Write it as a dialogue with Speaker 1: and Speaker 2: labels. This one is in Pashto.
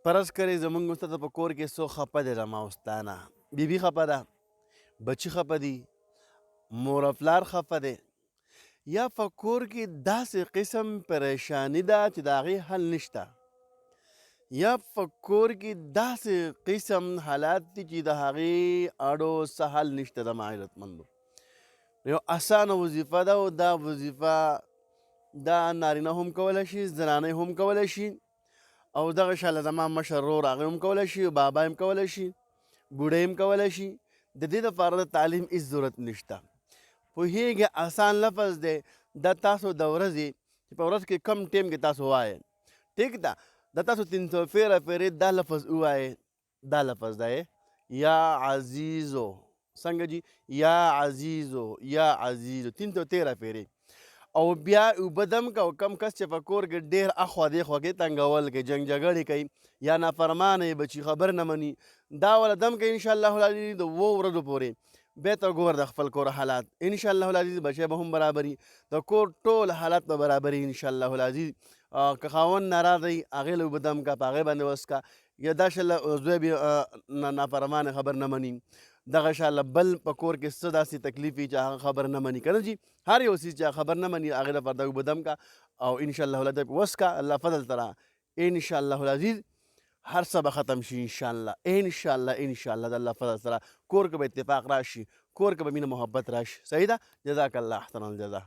Speaker 1: فرض کړئ زموږ استاد په کور کې څوک خفه دی زما ستا نه، بیبي خفه ده، بچي خفه دي، مور او پلار خفه دی، یا په کور کې داسې قسم پریشانی ده چې د هغې حل نشته، یا په کور کې داسې قسم حالات دي چې د هغې اړو څه حل نشته د معرتمندو. یو اسانه وظیفه ده او دا وظیفه دا نارینه هم کولی شي، زنانه هم کولی شي، او دغه شاله زما مشر ورور هغه هم کولی شي، بابا هم کولی شي، بوډۍ هم کولی شي. د دې دپاره د تعلیم هېڅ ضرورت نشته. پوهېږئ اسان لفظ دی، دا تاسو د ورځې چې په ورځ کې کم ټیم کې تاسو وایئ، ټیک ده، دا تاسو 300 پېرې دا لفظ ووایئ. دا لفظ دی یا عزیزو، څنګه جي، یا عزیزو یا عزیزو 313 پېرې. او بیا اوبه دم که او کم کس چې په کور کې ډېر اخوا دېخوا کوي، تنګول کوي، جنګ جګړې کوي، یا نافرمانه یې بچي خبر نه مني، دا وله دم کوي انشاءالله العزیز د 2 ورځو پورې. بیا ته ګوره د خپل کور حالات، انشاءالله العزیز بچی به هم برابري، د کور ټول حالات به برابري انشاءالله العزیز. که خاوند ناراضه وي هغې له اوبه دم که، په هغې باندې وڅکه، یا دا شله زوی بې نافرمانه خبر نه مني، دغه شاله بل په کور کې څه داسې تکلیف وي چې هغه خبر نه مني، که نه جي، هر یو څیز چې خبر نه مني هغې لپاره د اوبه دم که او انشاءالله العزیز وڅکه، الله فضل ته را انشاءالله العزیز هر څه به ختم شي انشاءالله. انشاءالله د الله فضل سره کور کې به اتفاق راشي، کور کې به مینه محبت راشي. صحیح ده؟ جزاک الله احسن الجزا.